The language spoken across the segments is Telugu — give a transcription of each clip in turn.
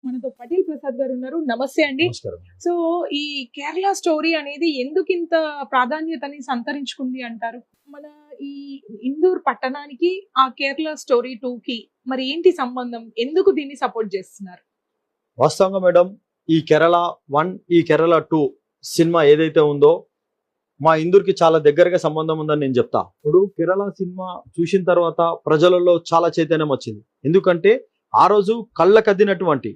మనతో పటేల్ ప్రసాద్ గారు ఉన్నారు. నమస్తే అండి. నమస్కారం. సో ఈ కేరళ స్టోరీ అనేది ఎందుకు ఇంత ప్రాధాన్యతని సంతరించుకుంది అంటారు? మన ఈ ఇందూర్ పట్టణానికి ఆ కేరళ స్టోరీ 2కి మరి ఏంటి సంబంధం? ఎందుకు దీన్ని సపోర్ట్ చేస్తున్నారు? వాస్తవంగా మేడం, ఈ కేరళ 1 ఈ కేరళ 2 సినిమా ఏదైతే ఉందో మా ఇందూర్కి చాలా దగ్గరగా సంబంధం ఉందని నేను చెప్తా. ఇప్పుడు కేరళ సినిమా చూసిన తర్వాత ప్రజలలో చాలా చైతన్యం వచ్చింది. ఎందుకంటే ఆ రోజు కళ్ళకద్దినటువంటి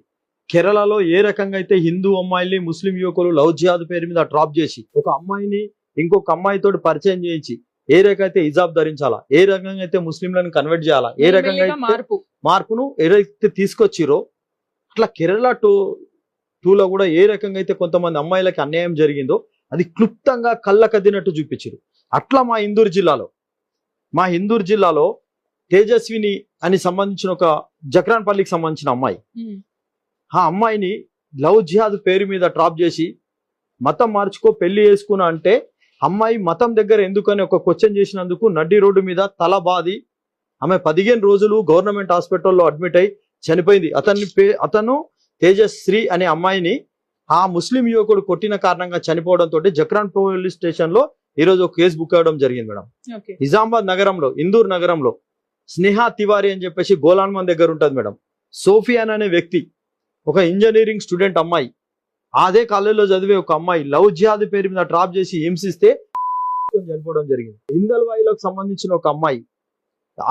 కేరళలో ఏ రకంగా అయితే హిందూ అమ్మాయిల్ని ముస్లిం యువకులు లవ్ జిహాద్ పేరు మీద డ్రాప్ చేసి ఒక అమ్మాయిని ఇంకొక అమ్మాయితో పరిచయం చేయించి ఏ రకంగా అయితే హిజాబ్ ధరించాలా, ఏ రకంగా అయితే ముస్లింలను కన్వర్ట్ చేయాలా, ఏ రకంగా అయితే మార్పును ఏదైతే తీసుకొచ్చిరో అట్లా కేరళ 2లో కూడా ఏ రకంగా అయితే కొంతమంది అమ్మాయిలకి అన్యాయం జరిగిందో అది క్లుప్తంగా కళ్ళకద్దినట్టు చూపించారు. అట్లా మా ఇందూర్ జిల్లాలో తేజస్విని అని సంబంధించిన ఒక జక్రాన్పల్లికి సంబంధించిన అమ్మాయి, ఆ అమ్మాయిని లవ్ జిహాద్ పేరు మీద ట్రాప్ చేసి మతం మార్చుకో పెళ్లి చేసుకున్నా అంటే అమ్మాయి మతం దగ్గర ఎందుకని ఒక క్వశ్చన్ చేసినందుకు నడ్డి రోడ్డు మీద తల బాది ఆమె 15 రోజులు గవర్నమెంట్ హాస్పిటల్లో అడ్మిట్ అయి చనిపోయింది. అతను తేజశ్రీ అనే అమ్మాయిని ఆ ముస్లిం యువకుడు కొట్టిన కారణంగా చనిపోవడంతో జక్రాన్ పోలీస్ స్టేషన్ లో ఈరోజు ఒక కేసు బుక్ అవ్వడం జరిగింది మేడం. నిజామాబాద్ నగరంలో, ఇందూర్ నగరంలో స్నేహా తివారీ అని చెప్పేసి గోలాన్మన్ దగ్గర ఉంటుంది మేడం. సోఫియాన్ అనే వ్యక్తి ఒక ఇంజనీరింగ్ స్టూడెంట్ అమ్మాయి, అదే కాలేజీలో చదివే ఒక అమ్మాయి లవ్ జిహాద్ పేరు మీద డ్రాప్ చేసి హింసిస్తే చనిపోవడం జరిగింది. ఇందల్వాయిలకు సంబంధించిన ఒక అమ్మాయి,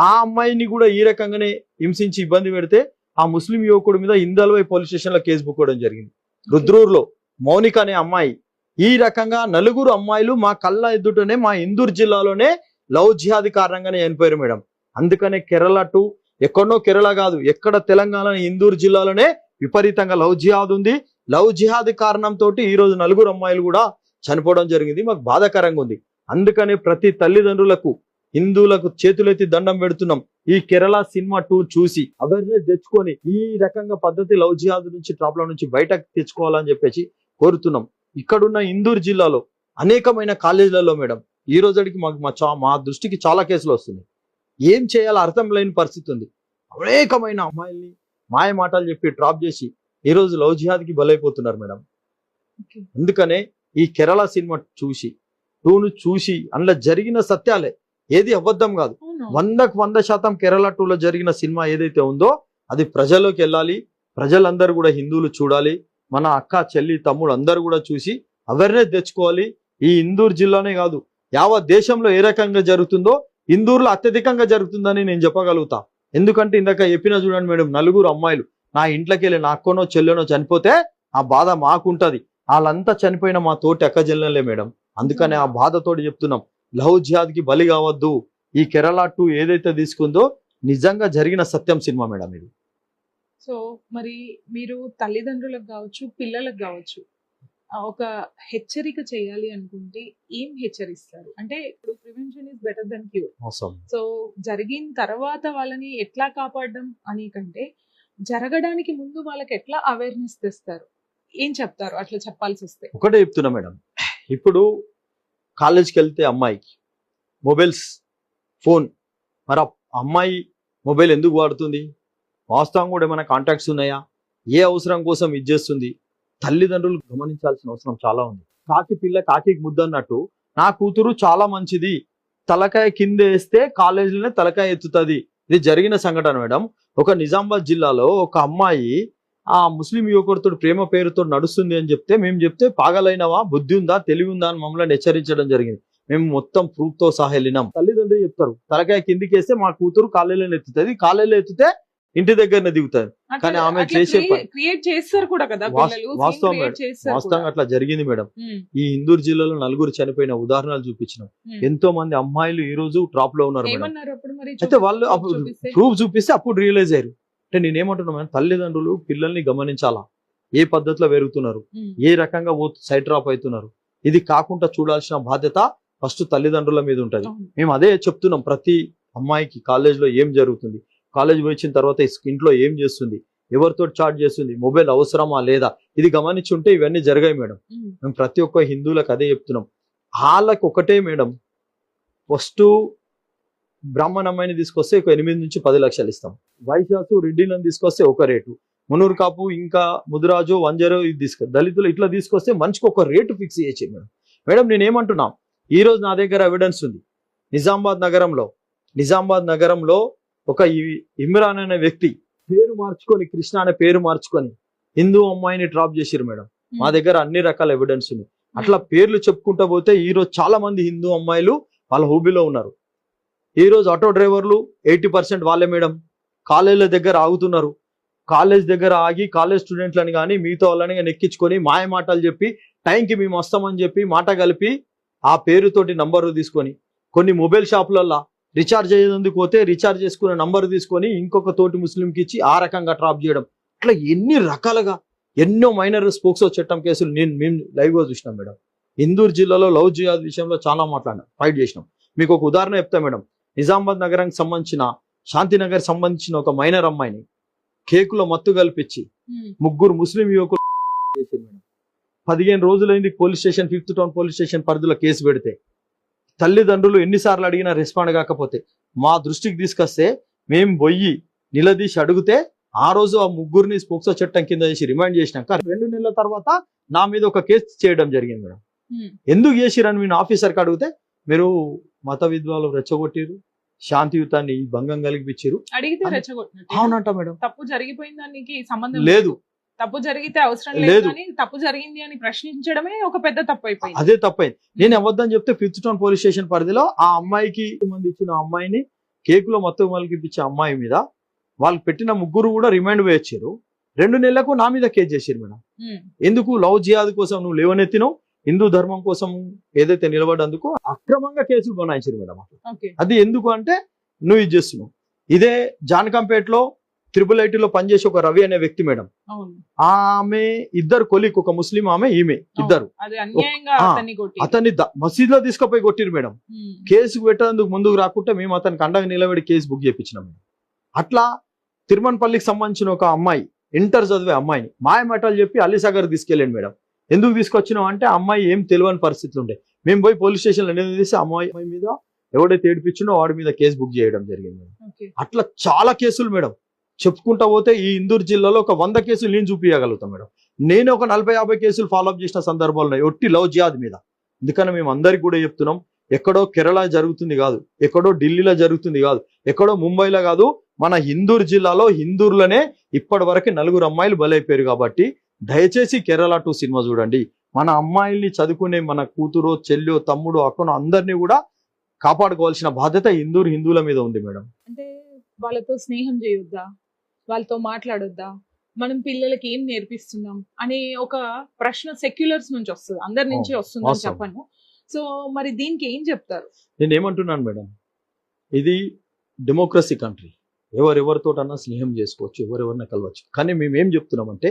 ఆ అమ్మాయిని కూడా ఈ రకంగానే హింసించి ఇబ్బంది పెడితే ఆ ముస్లిం యువకుడి మీద ఇందల్వాయి పోలీస్ స్టేషన్ లో కేసు బుక్ అవ్వడం జరిగింది. రుద్రూర్లో మౌనిక అనే అమ్మాయి, ఈ రకంగా 4 అమ్మాయిలు మా కళ్ళ ఎదుటనే మా ఇందూర్ జిల్లాలోనే లవ్ జిహాద్ కారణంగానే చనిపోయారు మేడం. అందుకనే కేరళ 2 ఎక్కడనో కేరళ కాదు, ఎక్కడ తెలంగాణ ఇందూర్ జిల్లాలోనే విపరీతంగా లవ్ జిహాద్ ఉంది. లవ్ జిహాద్ కారణంతో ఈ రోజు 4 అమ్మాయిలు కూడా చనిపోవడం జరిగింది. మాకు బాధాకరంగా ఉంది. అందుకనే ప్రతి తల్లిదండ్రులకు హిందువులకు చేతులెత్తి దండం పెడుతున్నాం. ఈ కేరళ సినిమా 2 చూసి అవేర్నెస్ తెచ్చుకొని ఈ రకంగా పద్ధతి లవ్ జిహాద్ నుంచి ట్రాప్ల నుంచి బయటకు తెచ్చుకోవాలని చెప్పేసి కోరుతున్నాం. ఇక్కడున్న ఇందూర్ జిల్లాలో అనేకమైన కాలేజీలలో మేడం ఈ రోజుకి మా దృష్టికి చాలా కేసులు వస్తున్నాయి. ఏం చేయాలో అర్థం లేని పరిస్థితి ఉంది. అనేకమైన అమ్మాయిల్ని మాయ మాటలు చెప్పి డ్రాప్ చేసి ఈ రోజు లవ్ జిహాద్కి బలైపోతున్నారు మేడం. అందుకనే ఈ కేరళ సినిమా 2ను చూసి అందులో జరిగిన సత్యాలే, ఏది అబద్ధం కాదు. 100% కేరళ 2లో జరిగిన సినిమా ఏదైతే ఉందో అది ప్రజల్లోకి వెళ్ళాలి. ప్రజలందరూ కూడా హిందువులు చూడాలి. మన అక్క చెల్లి తమ్ముడు అందరూ కూడా చూసి అవేర్నెస్ తెచ్చుకోవాలి. ఈ ఇందూర్ జిల్లానే కాదు, యావత్ దేశంలో ఏ రకంగా జరుగుతుందో ఇందూర్లో అత్యధికంగా జరుగుతుందని నేను చెప్పగలుగుతా. ఎందుకంటే ఇందాక చెప్పిన చూడండి మేడం, 4 అమ్మాయిలు నా ఇంట్లోకి వెళ్ళి నా అక్కనో చెల్లెనో చనిపోతే ఆ బాధ మాకుంటది. వాళ్ళంతా చనిపోయిన మా తోటి అక్క చెల్లెలే మేడం. అందుకనే ఆ బాధతోటి చెప్తున్నాం, లవ్ జిహాద్ కి బలి కావద్దు. ఈ కేరళ 2 ఏదైతే తీసుకుందో నిజంగా జరిగిన సత్యం సినిమా మేడం ఇది. సో మరి మీరు తల్లిదండ్రులకు కావచ్చు, పిల్లలకు కావచ్చు, ఒక హెచ్చరిక చేయాలి అనుకుంటే ఏం హెచ్చరిస్తారు? అంటే ఇప్పుడు prevention is better than cure. So జరిగిన తర్వాత వాళ్ళని ఎట్లా కాపాడడం అని కంటే జరగడానికి ముందు వాళ్ళకి ఎట్లా అవేర్నెస్ తెస్తారు? ఏం చెప్తారు అట్లా చెప్పాల్సి వస్తే? ఒకటే చెప్తున్నా మేడం, ఇప్పుడు కాలేజ్కి వెళ్తే అమ్మాయికి మొబైల్స్, ఫోన్, మరి అమ్మాయి మొబైల్ ఎందుకు వాడుతుంది? వాస్తవం కూడా ఏమైనా కాంటాక్ట్స్ ఉన్నాయా? ఏ అవసరం కోసం ఇది చేస్తుంది? తల్లిదండ్రులు గమనించాల్సిన అవసరం చాలా ఉంది. కాకి పిల్ల కాకికి ముద్ద అన్నట్టు నా కూతురు చాలా మంచిది, తలకాయ కింద వేస్తే కాలేజీలోనే తలకాయ ఎత్తుతుంది. ఇది జరిగిన సంఘటన మేడం. ఒక నిజామాబాద్ జిల్లాలో ఒక అమ్మాయి ఆ ముస్లిం యువకుడితో ప్రేమ పేరుతో నడుస్తుంది అని చెప్తే మేము చెప్తే పాగలైనవా, బుద్ధి ఉందా, తెలివి ఉందా అని మమ్మల్ని హెచ్చరించడం జరిగింది. మేము మొత్తం ప్రూఫ్ తో సహా వెళ్ళినాం. తల్లిదండ్రులు చెప్తారు తలకాయ కిందికి వేస్తే మా కూతురు కాలేజీలో ఎత్తుతుంది, కాలేజీలో ఎత్తితే ఇంటి దగ్గరనే దిగుతారు. కానీ ఆమె చేసే వాస్తవంగా అట్లా జరిగింది మేడం. ఈ ఇందూర్ జిల్లాలో 4 చనిపోయిన ఉదాహరణలు చూపించినాం. ఎంతో మంది అమ్మాయిలు ఈ రోజు ట్రాప్ లో ఉన్నారు మేడం. అయితే వాళ్ళు ప్రూఫ్ చూపిస్తే అప్పుడు రియలైజ్ అయ్యారు. అంటే నేనేమంటున్నా మేడం, తల్లిదండ్రులు పిల్లల్ని గమనించాలా, ఏ పద్ధతిలో పెరుగుతున్నారు, ఏ రకంగా సైడ్ డ్రాప్ అవుతున్నారు. ఇది కాకుండా చూడాల్సిన బాధ్యత ఫస్ట్ తల్లిదండ్రుల మీద ఉంటది. మేము అదే చెప్తున్నాం, ప్రతి అమ్మాయికి కాలేజ్లో ఏం జరుగుతుంది, కాలేజ్ వచ్చిన తర్వాత ఇంట్లో ఏం చేస్తుంది, ఎవరితో చాట్ చేస్తుంది, మొబైల్ అవసరమా లేదా, ఇది గమనించి ఉంటే ఇవన్నీ జరిగాయి మేడం. మేము ప్రతి ఒక్క హిందువులకు అదే చెప్తున్నాం. వాళ్ళకి ఒకటే మేడం, ఫస్ట్ బ్రాహ్మణ అమ్మాయిని తీసుకొస్తే ఒక 8 నుంచి 10 లక్షలు ఇస్తాం. వైశాసు రెడ్డిలను తీసుకొస్తే ఒక రేటు, మునూరు కాపు ఇంకా ముదిరాజు వంజరో ఇది దళితులు ఇట్లా తీసుకొస్తే మనిషికి ఒక రేటు ఫిక్స్ చేయొచ్చు మేడం. మేడం నేనేమంటున్నా, ఈ రోజు నా దగ్గర ఎవిడెన్స్ ఉంది. నిజామాబాద్ నగరంలో ఒక ఇమ్రాన్ అనే వ్యక్తి పేరు మార్చుకొని, కృష్ణ అనే పేరు మార్చుకొని హిందూ అమ్మాయిని డ్రాప్ చేసిరు మేడం. మా దగ్గర అన్ని రకాల ఎవిడెన్స్ ఉంది. అట్లా పేర్లు చెప్పుకుంటా పోతే ఈ రోజు చాలా మంది హిందూ అమ్మాయిలు వాళ్ళ హోబీలో ఉన్నారు. ఈ రోజు ఆటో డ్రైవర్లు 80% వాళ్ళే మేడం. కాలేజీల దగ్గర ఆగుతున్నారు. కాలేజ్ దగ్గర ఆగి కాలేజ్ స్టూడెంట్లను కానీ మిగతా వాళ్ళని కానీ ఎక్కించుకొని మాయ మాటలు చెప్పి టైంకి మేము వస్తామని చెప్పి మాట కలిపి ఆ పేరుతోటి నంబర్ తీసుకొని కొన్ని మొబైల్ షాపులలో రీఛార్జ్ అయ్యేందుకు పోతే రీఛార్జ్ చేసుకున్న నంబర్ తీసుకొని ఇంకొక తోటి ముస్లింకి ఇచ్చి ఆ రకంగా ట్రాప్ చేయడం. అట్లా ఎన్ని రకాలుగా ఎన్నో మైనర్ స్పోక్సో చట్టం కేసులు మేము లైవ్గా చూసినాం మేడం. ఇందూరు జిల్లాలో లవ్ జిహాద్ విషయంలో చాలా మాట్లాడినాం, ఫైట్ చేసినాం. మీకు ఒక ఉదాహరణ చెప్తా మేడం. నిజామాబాద్ నగరానికి సంబంధించిన శాంతినగర్ సంబంధించిన ఒక మైనర్ అమ్మాయిని కేకులో మత్తు కల్పించి 3 ముస్లిం యువకులు చేశారు మేడం. 15 రోజులైంది police station, 5th town police station పరిధిలో కేసు పెడితే తల్లిదండ్రులు ఎన్నిసార్లు అడిగినా రెస్పాండ్ కాకపోతే మా దృష్టికి తీసుకొస్తే మేము పోయి నిలదీసి అడిగితే ఆ రోజు ఆ 3 స్పోక్సో చట్టం కింద చేసి రిమాండ్ చేసినాక 2 నెలల తర్వాత నా మీద ఒక కేసు చేయడం జరిగింది మేడం. ఎందుకు చేసిరని నేను ఆఫీసర్కి అడిగితే మీరు మత విద్వాలు రెచ్చగొట్టిరు, శాంతియుతాన్ని భంగం కలిగించారు. అడిగితే రెచ్చగొట్టినట్టు. అవునంట మేడం. తప్పు జరిగిపోయిన దానికి సంబంధం లేదు. తప్పు జరిగితే అవసరం లేదు కానీ తప్పు జరిగింది అని ప్రశ్నించడమే ఒక పెద్ద తప్పు అయిపోయింది. అదే తప్పైంది. నేను అబద్ధం చెప్తే 5th టౌన్ పోలీస్ స్టేషన్ పరిధిలో ఆ అమ్మాయికి మంది ఇచ్చిన అమ్మాయిని కేకులో మత్తు మలికిపించే అమ్మాయి మీద వాళ్ళు పెట్టిన 3 కూడా రిమాండ్ వేయించారు. 2 నెలలకు నా మీద కేసు చేశారు మేడం. ఎందుకు? లవ్ జిహాద్ కోసం నువ్వు లేవనెత్తినావు, హిందూ ధర్మం కోసం ఏదైతే నిలబడ్డందుకు అక్రమంగా కేసులు బనాయించారు మేడం. అది ఎందుకు అంటే నువ్వు ఇది చేస్తున్నావు. ఇదే జానకంపేటలో 888లో పనిచేసే ఒక రవి అనే వ్యక్తి మేడం, ఆమె ఇద్దరు కొలిక్, ఒక ముస్లిం ఆమె ఈమె ఇద్దరు అతన్ని మసీద్ లో తీసుకుపోయి కొట్టిరు మేడం. కేసు పెట్టేందుకు ముందుకు రాకుంటే మేము అతనికి అండగా నిలబడి కేసు బుక్ చేయించినాం మేడం. అట్లా తిరుమన్పల్లికి సంబంధించిన ఒక అమ్మాయి, ఇంటర్ చదివే అమ్మాయిని మాయమాటలు చెప్పి అలీసాగర్ తీసుకెళ్ళండి మేడం. ఎందుకు తీసుకొచ్చినాం అంటే అమ్మాయి ఏం తెలియని పరిస్థితులు ఉండే. మేము పోయి పోలీస్ స్టేషన్లో నిలదీసి అమ్మాయి మీద ఎవడైతే ఏడిపించినో వాడి మీద కేసు బుక్ చేయడం జరిగింది. అట్లా చాలా కేసులు మేడం. చెప్పుకుంటా పోతే ఈ ఇందూరు జిల్లాలో ఒక 100 కేసులు నేను చూపించగలుగుతాం మేడం. నేను ఒక 40-50 కేసులు ఫాలోఅప్ చేసిన సందర్భాలు ఉన్నాయి ఒట్టి లవ్ జిహాద్ మీద. అందుకని మేము అందరికి కూడా చెప్తున్నాం, ఎక్కడో కేరళ జరుగుతుంది కాదు, ఎక్కడో ఢిల్లీలో జరుగుతుంది కాదు, ఎక్కడో ముంబైలో కాదు, మన ఇందూరు జిల్లాలో హిందూరులోనే ఇప్పటి వరకు 4 అమ్మాయిలు బలైపోయారు. కాబట్టి దయచేసి కేరళ 2 సినిమా చూడండి. మన అమ్మాయిల్ని చదువుకునే మన కూతురు, చెల్లి, తమ్ముడు, అక్కను అందరినీ కూడా కాపాడుకోవాల్సిన బాధ్యత హిందువుల మీద ఉంది మేడం. అంటే వాళ్ళతో స్నేహం చేయొద్దా, వాళ్ళతో మాట్లాడొద్దా, మనం పిల్లలకి ఏం నేర్పిస్తున్నాం అనే ఒక ప్రశ్న సెక్యులర్స్ నుంచి వస్తుంది, అందరి నుంచి వస్తుందని చెప్పను. సో మరి దీనికి ఏం చెప్తారు? నేను ఏమంటున్నాను మేడం, ఇది డెమోక్రసీ కంట్రీ, ఎవరెవరితోటన్నా స్నేహం చేసుకోవచ్చు, ఎవరెవరిని కలవచ్చు. కానీ మేము ఏం చెప్తున్నామంటే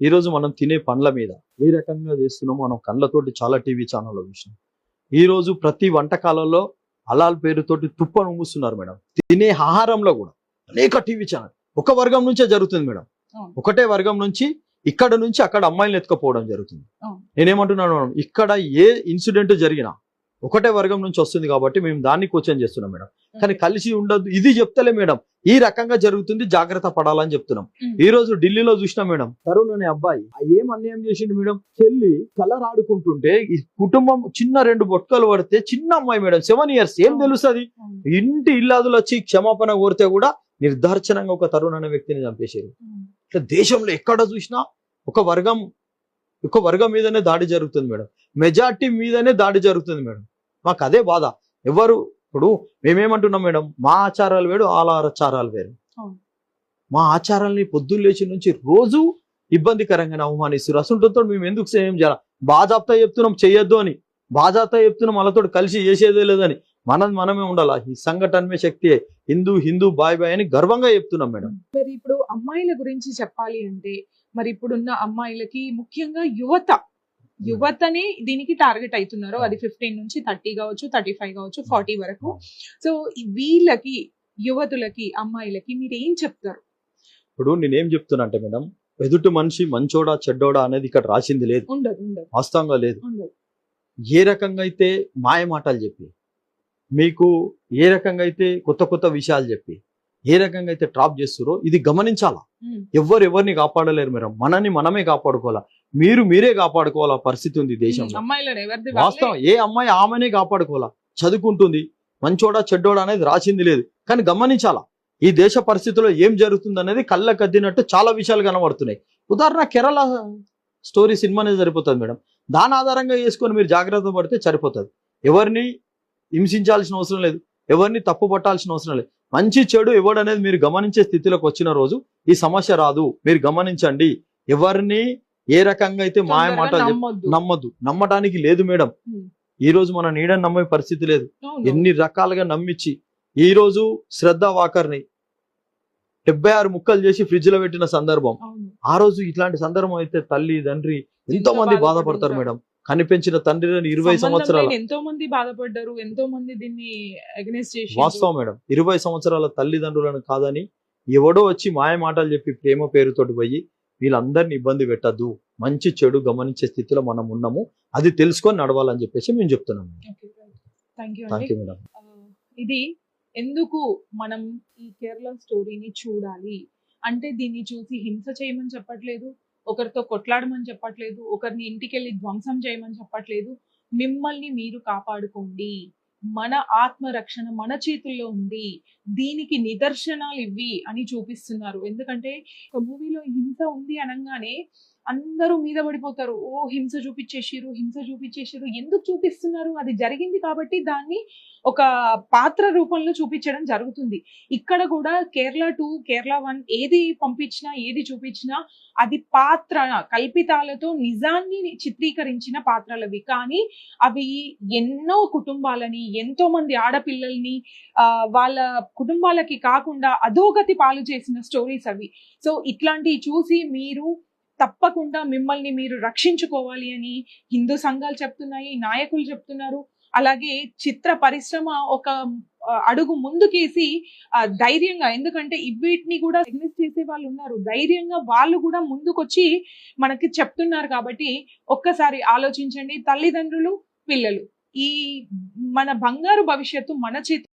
ఈరోజు మనం తినే పండ్ల మీద ఏ రకంగా చేస్తున్నామో మనం కళ్ళతోటి చాలా టీవీ ఛానల్లో చూసినాం. ఈరోజు ప్రతి వంటకాలలో హలాల్ పేరుతోటి తుప్పను మూస్తున్నారు మేడం. తినే ఆహారంలో కూడా అనేక టీవీ ఛానల్ ఒక వర్గం నుంచే జరుగుతుంది మేడం. ఒకటే వర్గం నుంచి ఇక్కడ నుంచి అక్కడ అమ్మాయిలను ఎత్తుకపోవడం జరుగుతుంది. నేనేమంటున్నాను మేడం, ఇక్కడ ఏ ఇన్సిడెంట్ జరిగినా ఒకటే వర్గం నుంచి వస్తుంది కాబట్టి మేము దాన్ని క్వశ్చన్ చేస్తున్నాం మేడం. కానీ కలిసి ఉండదు ఇది చెప్తలే మేడం, ఈ రకంగా జరుగుతుంది, జాగ్రత్త పడాలని చెప్తున్నాం. ఈ రోజు ఢిల్లీలో చూసినా మేడం, తరుణ్ అనే అబ్బాయి ఏం అన్యాయం చేసిండు మేడం. చెల్లి కలర్ ఆడుకుంటుంటే ఈ కుటుంబం చిన్న 2 బొట్టలు పడితే చిన్న అమ్మాయి మేడం 7 years, ఏం తెలుస్తుంది? ఇంటి ఇల్లాదులు వచ్చి క్షమాపణ కోరితే కూడా నిర్దార్చనంగా ఒక తరుణ్ అనే వ్యక్తిని చంపేశారు. ఇట్లా దేశంలో ఎక్కడ చూసినా ఒక వర్గం మీదనే దాడి జరుగుతుంది మేడం, మెజార్టీ మీదనే దాడి జరుగుతుంది మేడం. మాకు అదే బాధ. ఎవరు ఇప్పుడు మేమేమంటున్నాం మేడం, మా ఆచారాలు వేరు, వాళ్ళ ఆచారాలు వేరు. మా ఆచారాలని పొద్దున్న లేచి నుంచి రోజు ఇబ్బందికరంగానే అవమానిస్తారు. అసంటతో మేము ఎందుకు సేమ్ చేయాలి? బాజాప్తా చెప్తున్నాం చెయ్యొద్దు అని, బాజాప్తా చెప్తున్నాం వాళ్ళతో కలిసి చేసేదే లేదని. మనమే ఉండాలా. ఈ సంఘటనమే శక్తి, హిందూ బాయ్ బాయ్ అని గర్వంగా చెప్తున్నాం మేడం. మరి ఇప్పుడు అమ్మాయిల గురించి చెప్పాలి అంటే మరి ఇప్పుడున్న అమ్మాయిలకి ముఖ్యంగా యువతనే దీనికి టార్గెట్ అవుతున్నారు. అది 15 నుంచి 30 కావచ్చు, 35 కావచ్చు, 40 వరకు. సో వీళ్ళకి, యువతులకి, అమ్మాయిలకి మీరు ఏం చెప్తారు? ఇప్పుడు నేనేం చెప్తున్నా అంటే మేడం, ఎదుటి మనిషి మంచోడా చెడ్డోడా అనేది ఇక్కడ రాసింది లేదు, వాస్తవంగా లేదు. ఏ రకంగా అయితే మాయ మాటలు చెప్పి, మీకు ఏ రకంగా అయితే కొత్త విషయాలు చెప్పి ఏ రకంగా అయితే ట్రాప్ చేస్తారో ఇది గమనించాలా. ఎవరిని కాపాడలేరు మేడం, మనని మనమే కాపాడుకోవాలా, మీరే కాపాడుకోవాలా పరిస్థితి ఉంది దేశంలో. అమ్మాయిలను ఎవరిది వాస్తవం, ఏ అమ్మాయి ఆమెనే కాపాడుకోవాలా. చదువుకుంటుంది, మంచోడా చెడ్డోడా అనేది రాసింది లేదు, కానీ గమనించాలా ఈ దేశ పరిస్థితుల్లో ఏం జరుగుతుంది అనేది కళ్ళకద్దినట్టు చాలా విషయాలు కనబడుతున్నాయి. ఉదాహరణ కేరళ స్టోరీ సినిమానే సరిపోతుంది మేడం, దాని ఆధారంగా చేసుకొని మీరు జాగ్రత్త పడితే సరిపోతుంది. ఎవరిని హింసించాల్సిన అవసరం లేదు, ఎవరిని తప్పు పట్టాల్సిన అవసరం లేదు. మంచి చెడు ఎవడు అనేది మీరు గమనించే స్థితిలోకి వచ్చిన రోజు ఈ సమస్య రాదు. మీరు గమనించండి, ఎవరిని ఏ రకంగా అయితే మాయ మాటలు నమ్మద్దు, నమ్మడానికి లేదు మేడం. ఈ రోజు మన నీడని నమ్మే పరిస్థితి లేదు. ఎన్ని రకాలుగా నమ్మించి ఈ రోజు శ్రద్ధ వాకర్ని 76 ముక్కలు చేసి ఫ్రిడ్జ్ లో పెట్టిన సందర్భం. ఆ రోజు ఇట్లాంటి సందర్భం అయితే తల్లి తండ్రి ఎంతో మంది బాధపడతారు మేడం. కనిపించిన తండ్రిని 20 సంవత్సరాలు ఎంతో మంది బాధపడ్డారు, ఎంతో మంది దీన్ని అగైన్స్ చేసి. వాస్తవం మేడం, 20 సంవత్సరాల తల్లిదండ్రులను కాదని ఎవడో వచ్చి మాయ మాటలు చెప్పి ప్రేమ పేరుతోటి పోయి వీళ్ళందరినీ ఇబ్బంది పెట్టద్దు. మంచి చెడు గమనించే స్థితిలో మనం ఉన్నాము, అది తెలుసుకొని నడవాలని చెప్పేసి మేము చెప్తున్నాము. Thank you madam. ఇది ఎందుకు మనం ఈ కేరళ స్టోరీని చూడాలి అంటే, దీన్ని చూసి హింస చేయమని చెప్పట్లేదు, ఒకరితో కొట్లాడమని చెప్పట్లేదు, ఒకరిని ఇంటికి వెళ్ళి ధ్వంసం చేయమని చెప్పట్లేదు. మిమ్మల్ని మీరు కాపాడుకోండి, మన ఆత్మరక్షణ మన చేతుల్లో ఉంది, దీనికి నిదర్శనాలు ఇవి అని చూపిస్తున్నారు. ఎందుకంటే ఒక మూవీలో హింస ఉంది అనగానే అందరూ మీద పడిపోతారు, ఓ హింస చూపించేసిరు. ఎందుకు చూపిస్తున్నారు? అది జరిగింది కాబట్టి దాన్ని ఒక పాత్ర రూపంలో చూపించడం జరుగుతుంది. ఇక్కడ కూడా కేరళ 2, కేరళ 1 ఏది పంపించినా, ఏది చూపించినా అది పాత్ర కల్పితాలతో నిజాన్ని చిత్రీకరించిన పాత్రలవి. కానీ అవి ఎన్నో కుటుంబాలని, ఎంతో మంది ఆడపిల్లల్ని వాళ్ళ కుటుంబాలకి కాకుండా అధోగతి పాలు చేసిన స్టోరీస్ అవి. సో ఇట్లాంటివి చూసి మీరు తప్పకుండా మిమ్మల్ని మీరు రక్షించుకోవాలి అని హిందూ సంఘాలు చెప్తున్నాయి, నాయకులు చెప్తున్నారు. అలాగే చిత్ర పరిశ్రమ ఒక అడుగు ముందుకేసి ధైర్యంగా, ఎందుకంటే వీటిని కూడా ఎగ్నిస్ట్ చేసే వాళ్ళు ఉన్నారు, ధైర్యంగా వాళ్ళు కూడా ముందుకొచ్చి మనకి చెప్తున్నారు. కాబట్టి ఒక్కసారి ఆలోచించండి, తల్లిదండ్రులు, పిల్లలు, ఈ మన బంగారు భవిష్యత్తు మన చేతి